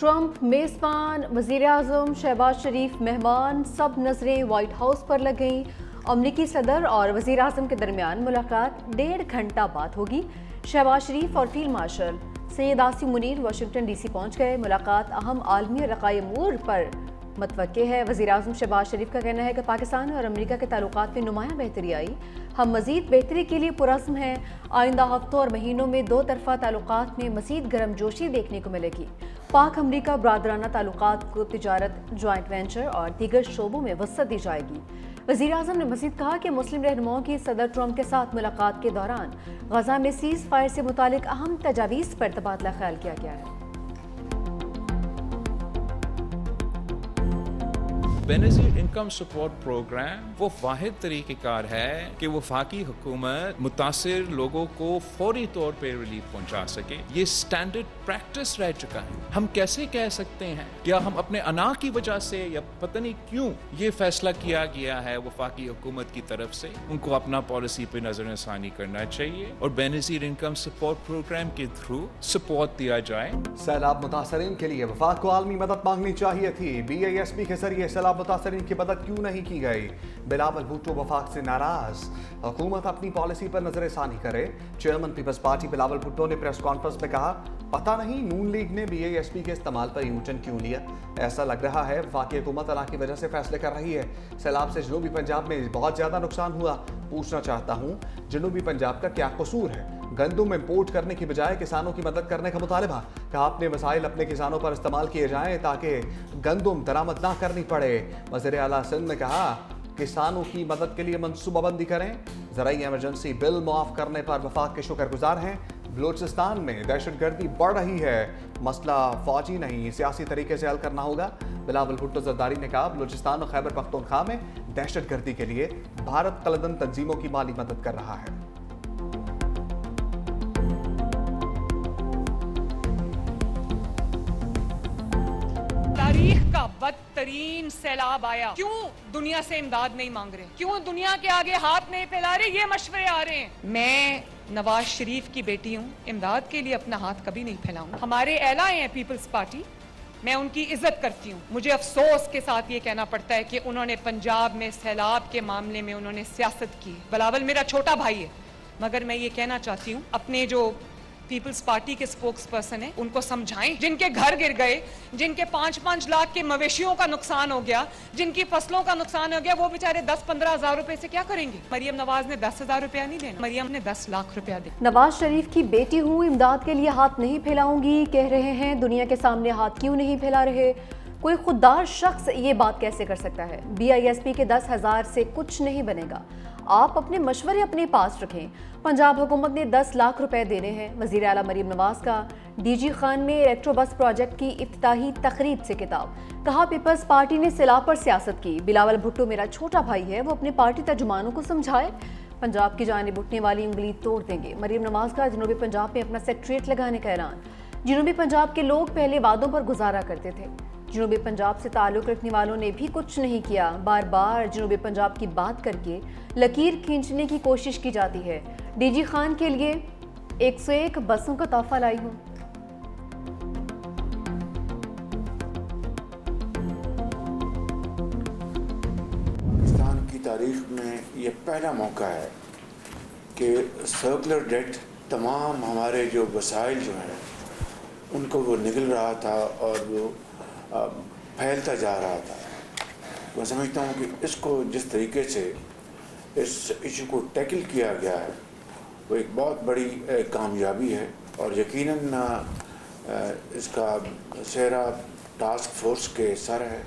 Trump मेज़बान, वज़ीर आज़म शहबाज शरीफ मेहमान, सब नज़रें वाइट हाउस पर लग गईं। अमरीकी सदर और वज़ीर आज़म के दरमियान मुलाकात 1.5 घंटा बाद होगी। शहबाज शरीफ और field marshal Syed Asim Munir Washington DC पहुँच गए। मुलाकात अहम आलमी रक़ाए अमूर पर मतवक्के है। वज़ीर आज़म शहबाज शरीफ का कहना है कि पाकिस्तान और अमेरिका के ताल्लुकात में नुमायाँ बेहतरी आई। हम मज़ीद बेहतरी के लिए पुरज़्म हैं। आइंदा हफ्तों और महीनों में दो तरफ़ा ताल्लुकात में मज़ीद गर्मजोशी देखने को मिलेगी। पाक अमरीका बरादराना ताल्लुकात को तिजारत, जॉइंट वेंचर और दीगर शोबों में वसअत दी जाएगी। वज़ीर आज़म ने मज़ीद कहा कि मुस्लिम रहनुमाओं की सदर ट्रंप के साथ मुलाकात के दौरान गजा में सीज़ फायर से मुतालिक अहम तजावीज़ पर तबादला ख्याल किया गया है। बेनज़ीर इनकम सपोर्ट प्रोग्राम वो वाहिद तरीक़ेकार है कि वफाकी हुकूमत मुतासिर लोगों को फौरी तौर पर रिलीफ पहुंचा सके। ये स्टैंडर्ड प्रैक्टिस रह चुका है। हम कैसे कह सकते हैं क्या हम अपने अना की वजह से या पता नहीं क्यों ये फैसला किया गया है वफाकी हुकूमत की तरफ से उनको अपना पॉलिसी पे नजरसानी करना चाहिए और बेनज़ीर इनकम सपोर्ट प्रोग्राम के थ्रू सपोर्ट दिया जाए। सैलाब मुतासरीन के लिए वफाक को आलमी मदद मांगनी चाहिए थी। BISP के जरिए सैलाब मुतासरीन की मदद क्यों नहीं की गई? बिलावल भुट्टो वफाक से नाराज। हुकूमत अपनी पॉलिसी पर नजरसानी करे। चेयरमैन पीपल्स पार्टी बिलावल भुट्टो ने प्रेस कॉन्फ्रेंस में कहा, पता नहीं नून लीग ने BISP के इस्तेमाल पर यूटर्न क्यों लिया। ऐसा लग रहा है वफाकी हुकूमत अल्लाह की वजह से फैसले कर रही है। सैलाब से जनूबी पंजाब में बहुत ज्यादा नुकसान हुआ। पूछना चाहता हूँ जनूबी पंजाब का क्या कसूर है? गंदुम इम्पोर्ट करने की बजाय किसानों की मदद करने का मुतालबा। कहा अपने वसाइल अपने किसानों पर इस्तेमाल किए जाएं ताकि गंदुम दरामद ना करनी पड़े। वज़ीर आला सिंध ने कहा किसानों की मदद के लिए मनसूबाबंदी करें। ज़राई एमरजेंसी बिल मुआफ करने पर वफाक के शुक्रगुजार हैं। बलूचिस्तान में दहशतगर्दी बढ़ रही है। मसला फौजी नहीं सियासी तरीके से हल करना होगा। बिलावल भुट्टो जरदारी ने कहा बलूचिस्तान और खैबर पख्तूनख्वा में दहशतगर्दी के लिए भारत कलदन तंजीमों की माली मदद कर रहा है। तारीख का बदतरीन सैलाब आया। क्यों दुनिया से इमदाद नहीं मांग रहे? क्यों दुनिया के आगे हाथ नहीं फैला रहे? ये मशवरे आ रहे हैं। मैं नवाज शरीफ की बेटी हूँ, इमदाद के लिए अपना हाथ कभी नहीं फैलाऊंगा। हमारे एलाए हैं पीपल्स पार्टी, मैं उनकी इज्जत करती हूँ। मुझे अफसोस के साथ ये कहना पड़ता है कि उन्होंने पंजाब में सैलाब के मामले में उन्होंने सियासत की। बिलावल मेरा छोटा भाई है, मगर मैं ये कहना चाहती हूँ अपने जो पीपल्स पार्टी के स्पोक्स पर्सन है उनको समझाएं। जिनके घर गिर गए, जिनके 5-5 लाख के मवेशियों का नुकसान हो गया, जिनकी फसलों का नुकसान हो गया, वो बेचारे 10-15 हज़ार रुपए से क्या करेंगे? मरियम नवाज ने 10,000 रुपया नहीं देना, मरियम ने 10 लाख रुपया दे। नवाज शरीफ की बेटी हूँ, इमदाद के लिए हाथ नहीं फैलाऊंगी कह रहे हैं। दुनिया के सामने हाथ क्यों नहीं फैला रहे? कोई खुददार शख्स ये बात कैसे कर सकता है? BISP के 10,000 से कुछ नहीं बनेगा। आप अपने मशवरे अपने पास रखें। पंजाब हुकूमत ने 10 लाख रुपए देने हैं। वज़ीर आला मरियम नवाज का DG खान में इलेक्ट्रो बस प्रोजेक्ट की इफ्तिताही तकरीब से खिताब। कहा पीपल्स पार्टी ने सैलाब पर सियासत की। बिलावल भुट्टो मेरा छोटा भाई है, वो अपने पार्टी तर्जुमानों को समझाए। पंजाब की जानिब उठने वाली उंगली तोड़ देंगे। मरियम नवाज का जनूबी पंजाब में अपना सेक्रेटरीट लगाने का ऐलान। जनूबी पंजाब के लोग पहले वादों पर गुजारा करते थे, जनूबी पंजाब से ताल्लुक़ रखने वालों ने भी कुछ नहीं किया। बार बार जनूबी पंजाब की बात करके लकीर खींचने की कोशिश की जाती है। DG खान के लिए 101 बसों का तोहफा लाई हूँ। पाकिस्तान की तारीख में ये पहला मौका है कि सर्कुलर डेट तमाम हमारे जो वसाइल जो हैं उनको वो निगल रहा था और वो फैलता जा रहा था। मैं समझता हूँ कि इसको जिस तरीके से इस इशू को टैकल किया गया है वो एक बहुत बड़ी कामयाबी है और यकीनन इसका सेहरा टास्क फोर्स के सर है।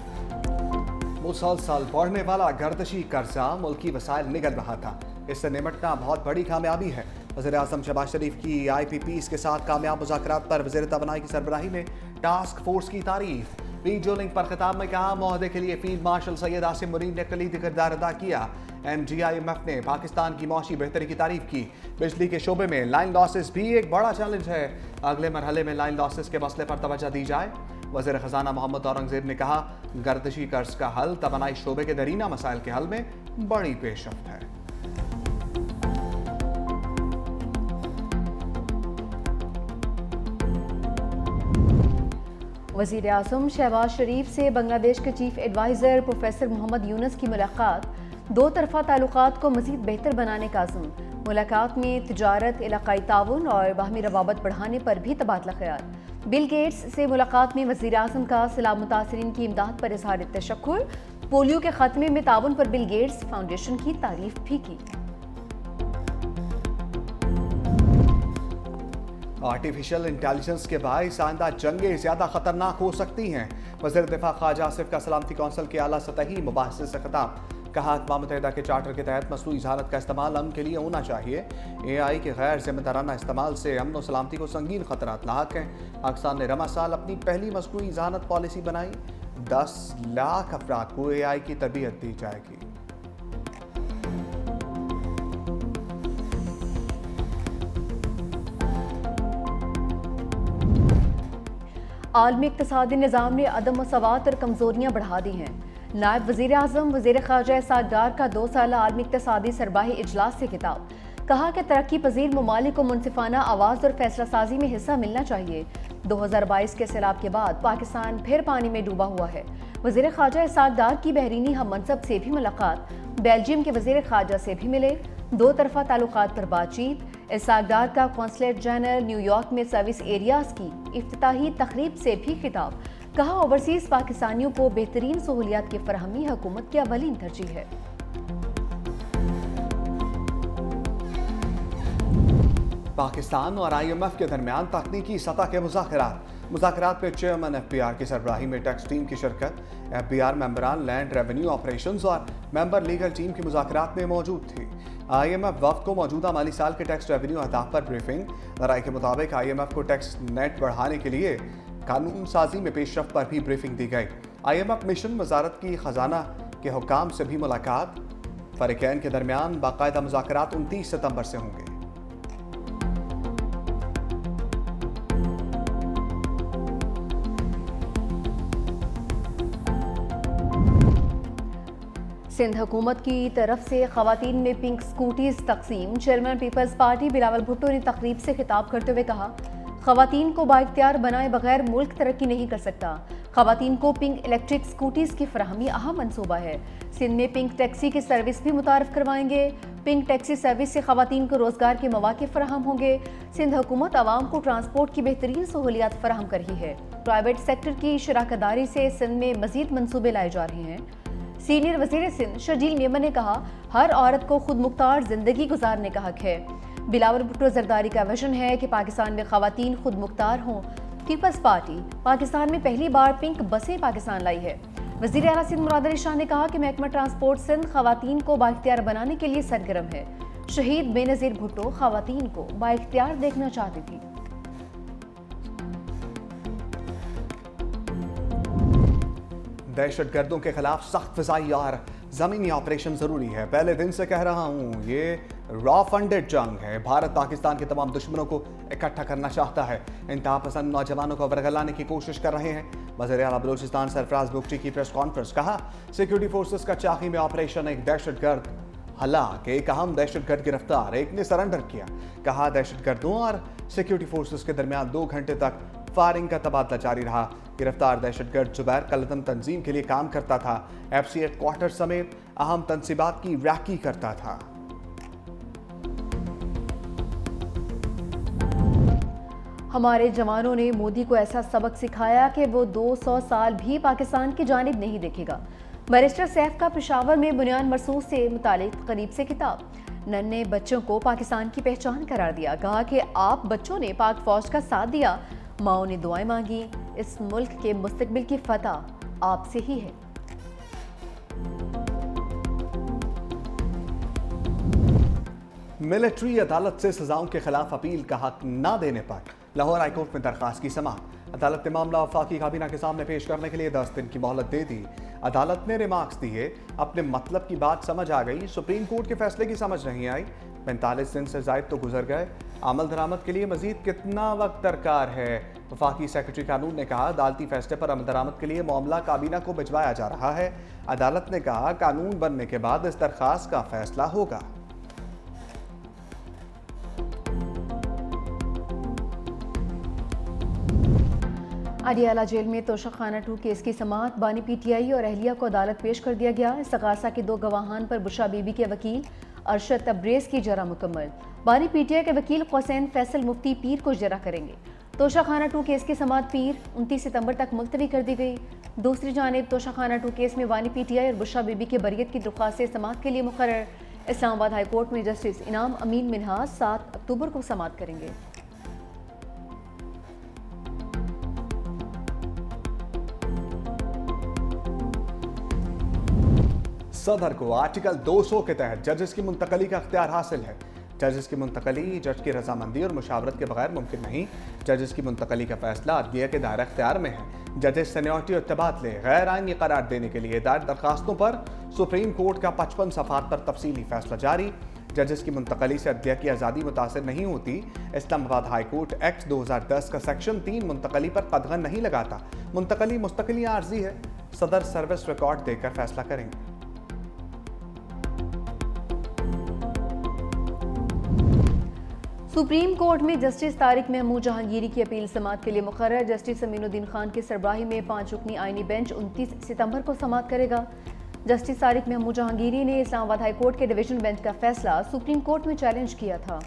मुसलसल बढ़ने वाला गर्दिशी कर्जा मुल्की वसाइल निगल रहा था। इससे निपटना बहुत बड़ी कामयाबी है। वज़ीर आज़म शहबाज शरीफ की IPPs के साथ कामयाब मुज़ाकरात पर वज़ीर तवानाई की सरबराही में टास्क फोर्स की तारीफ। वीडियो लिंक पर खिताब में कहा मुआहदे के लिए फील्ड मार्शल सैयद आसिम मुनीर ने कलीदी किरदार अदा किया। MGIMF ने पाकिस्तान की मौशी बेहतरी की तारीफ की। बिजली के शोबे में लाइन लॉसेस भी एक बड़ा चैलेंज है। अगले मरहले में लाइन लॉसेस के मसले पर तवज्जो दी जाए। वज़ीर ख़जाना मोहम्मद औरंगज़ेब ने कहा गर्दिशी कर्ज का हल तवानाई शोबे के दरीना मसाइल के हल में बड़ी पेशरफ्त है। वज़ीर आज़म शहबाज शरीफ से बांग्लादेश के chief adviser professor Mohammad Yunus की मुलाकात, दो तरफ़ा ताल्लुकात को मज़ीद बेहतर बनाने का अज़्म। मुलाकात में तिजारत, इलाकाई ताउन और बाहमी रवाबत बढ़ाने पर भी तबादला ख़याल। बिल गेट्स से मुलाकात में वज़ीर आज़म का सैलाब मुतासरीन की इमदाद पर इज़हार तशक्कुर। पोलियो के खात्मे में ताउन पर बिल गेट्स फाउंडेशन की तारीफ भी की। आर्टिफिशियल इंटेलिजेंस के बाइस आइंदा जंगें ज़्यादा खतरनाक हो सकती हैं। वज़ीर दिफा ख्वाजा आसिफ का सलामती कौंसिल के आला सतही मुबाहिसे से खिताब। कहा, अक़वाम मुत्तहिदा के चार्टर के तहत मसनूई ज़हानत का इस्तेमाल अमन के लिए होना चाहिए। AI के गैर जिम्मेदाराना इस्तेमाल से अमन व सलामती को संगीन खतरात लाक हैं। पाकिस्तान ने रमा साल अपनी पहली मसनूई ज़हानत पॉलिसी बनाई। 10 लाख अफराद को AI की तरबियत दी जाएगी। आलमी इक़्तिसादी निज़ाम ने अदम मसावात और कमज़ोरियाँ बढ़ा दी हैं। नायब वज़ीर आज़म वज़ीर ख़ारजा इस्हाक़ डार का 2 साला आलमी इक़्तिसादी सरबाही इजलास से खिताब। कहा कि तरक्की पजीर ममालिक को मुनसिफाना आवाज़ और फैसला साजी में हिस्सा मिलना चाहिए। 2022 के सैलाब के बाद पाकिस्तान फिर पानी में डूबा हुआ है। वज़ीर ख़ारजा इस्हाक़ डार की बहरीनी हम मनसब से भी मुलाकात। बेल्जियम के वज़ीर ख़ारजा से भी मिले। दो तरफ़ा ताल्लुकात पर बातचीत। इस्हाक़ डार का कौंसलेट जनरल न्यूयॉर्क में सर्विस एरियाज़ की इफ्तिताही तकरीब से भी खिताब। कहा, ओवरसीज़ पाकिस्तानियों को बेहतरीन सहूलियात की फरहमी हुकूमत की अवलीन तरजीह है। पाकिस्तान और IMF के दरमियान तकनीकी सतह के मुज़ाकरात में चेयरमैन FBR की सरबराही में टैक्स टीम की शिरकत। FBR मेंबरान लैंड रेवेन्यू ऑपरेशंस और मेंबर लीगल टीम की मुज़ाकरात में मौजूद थी। IMF वफ़द को मौजूदा माली साल के टैक्स रेवेन्यू अहदाफ पर ब्रीफिंग। राय के मुताबिक IMF को टैक्स नेट बढ़ाने के लिए कानून साजी में पेशरफ पर भी ब्रीफिंग दी गई। IMF मिशन वजारत की खजाना के हुकाम से भी मुलाकात। फरीकैन के दरमियान बाकायदा मुज़ाकरात 29 सितंबर से होंगे। सिंध हुकूमत की तरफ से खवातीन में पिंक स्कूटीज तकसीम। चेयरमैन पीपल्स पार्टी बिलावल भुट्टो ने तकरीब से खिताब करते हुए कहा, खवातीन को बाइख्तियार बनाए बगैर मुल्क तरक्की नहीं कर सकता। खवातीन को पिंक इलेक्ट्रिक स्कूटीज की फराहमी अहम मनसूबा है। सिंध में पिंक टैक्सी की सर्विस भी मुतारफ करवाएंगे। पिंक टैक्सी सर्विस से खवातीन को रोजगार के मौके फराहम होंगे। सिंध हुकूमत आवाम को ट्रांसपोर्ट की बेहतरीन सहूलियात फराहम कर रही है। प्राइवेट सेक्टर की शराकतदारी से सिंध में मजीद मनसूबे लाए जा रहे हैं। सीनियर वजीर सिंध शर्जील मेमन ने कहा, हर औरत को खुद मुख्तार जिंदगी गुजारने का हक है। बिलावल भुट्टो जरदारी का विजन है कि पाकिस्तान में खवातीन खुद मुख्तार हों। पीपल्स पार्टी पाकिस्तान में पहली बार पिंक बसें पाकिस्तान लाई है। वजीर आला सिंध मुराद अली शाह ने कहा कि महकमा ट्रांसपोर्ट सिंध खवातीन को बाइख्तियार बनाने के लिए सरगर्म है। शहीद बेनज़ीर भुट्टो खवातीन को बाइख्तियार देखना चाहती थी। दहशतगर्दों के खिलाफ सख्त फिजाई और ज़मीनी ऑपरेशन ज़रूरी है। पहले दिन से कह रहा हूँ, ये रॉ फंडेड जंग है। भारत पाकिस्तान के तमाम दुश्मनों को इकट्ठा करना चाहता है। इंतहा पसंद नौजवानों को वरगलाने की कोशिश कर रहे हैं। वज़ीर आला बलूचिस्तान सरफराज बुगटी की प्रेस कॉन्फ्रेंस। कहा, सिक्योरिटी फोर्सेस का चाकी में ऑपरेशन, एक दहशतगर्द हलाक, एक अहम दहशतगर्द गिरफ्तार, एक ने सरेंडर किया। कहा, दहशतगर्दों और सिक्योरिटी फोर्सेस के दरमियान 2 घंटे तक फायरिंग का तबादला जारी रहा। गिरफ्तार दहशतगर्द जुबैर कलदम तंजीम के लिए काम करता था। FC हेडक्वार्टर समेत अहम तंसीबात की रैकी करता था। हमारे जवानों ने मोदी को ऐसा सबक सिखाया कि वो 200 साल भी पाकिस्तान की जानिब नहीं देखेगा। बैरिस्टर सैफ का पेशावर में बुनियान मरसूस से मुतालिक करीब से खिताब। नन्हे बच्चों को पाकिस्तान की पहचान करार दिया। कहा कि आप बच्चों ने पाक फौज का साथ दिया, माओ ने दुआएं मांगी। इस मुल्क के मुस्तकबिल की फतह आपसे ही है। मिलिट्री अदालत से सजाओं के खिलाफ अपील का हक न देने पर लाहौर हाईकोर्ट में दरखास्त की समाअत। अदालत ने मामला वफाकी काबीना के सामने पेश करने के लिए 10 दिन की मोहलत दे दी। अदालत ने रिमार्क्स दिए, अपने मतलब की बात समझ आ गई, सुप्रीम कोर्ट के फैसले की समझ नहीं आई। 45 दिन से जायद तो गुजर गए, अमल दरामद के लिए मजीद कितना वक्त दरकार है। वफाकी सेक्रेटरी कानून ने कहा, अदालती फैसले पर अमल दरामद के लिए मामला काबीना को भिजवाया जा रहा है। अदालत ने कहा, कानून बनने के बाद इस दरखास्त का फैसला होगा। अडियाला जेल में तोशा खाना 2 केस की समाअत बानी PTI और अहलिया को अदालत पेश कर दिया गया। इस्तगासा के 2 गवाहान पर बुशरा बीबी के वकील अरशद तब्रेज़ की जरा मुकम्मल। बानी PTI के वकील हुसैन फैसल मुफ्ती पीर को जरा करेंगे। तोशा खाना 2 केस की समाअत पीर 29 सितंबर तक मुलतवी कर दी गई। दूसरी जानिब तोशा खाना 2 केस में बानी PTI और बुशरा बीबी की बरियत की दरख्वास्त समाअत के लिए मुकर्रर। इस्लामाबाद हाई कोर्ट में जस्टिस इनाम अमीन मिनहास 7 अक्टूबर को समाअत करेंगे। सदर को आर्टिकल 200 के तहत जजेस की मुंतकली का अख्तियार हासिल है। जजेस की मुंतकली जज की रजामंदी और मुशावरत के बगैर मुमकिन नहीं। जजेस की मुंतकली का फैसला अदलिया के दायरा अख्तियार में है। जजेस सीनियरिटी और तबादले गैर आईनी करार देने के लिए दायर दरखास्तों पर सुप्रीम कोर्ट का 55 सफ़ात पर तफसीली फैसला जारी। जजेस की मुंतकली से अदलिया की आज़ादी मुतासर नहीं होती। इस्लामाबाद हाई कोर्ट एक्ट 2010 का सेक्शन 3 मुंतकली पर कदगन नहीं लगाता। मुंतकली मुस्तकिल आर्जी है। सदर सर्विस रिकॉर्ड देकर फैसला करेंगे। सुप्रीम कोर्ट में जस्टिस तारिक महमूद जहांगीरी की अपील समाअत के लिए मुकर्रर। जस्टिस अमीनुद्दीन खान की सरबराही में 5 रुकनी आईनी बेंच 29 सितंबर को समाअत करेगा। जस्टिस तारिक महमूद जहांगीरी ने इस्लामाबाद हाई कोर्ट के डिवीजन बेंच का फैसला सुप्रीम कोर्ट में चैलेंज किया था।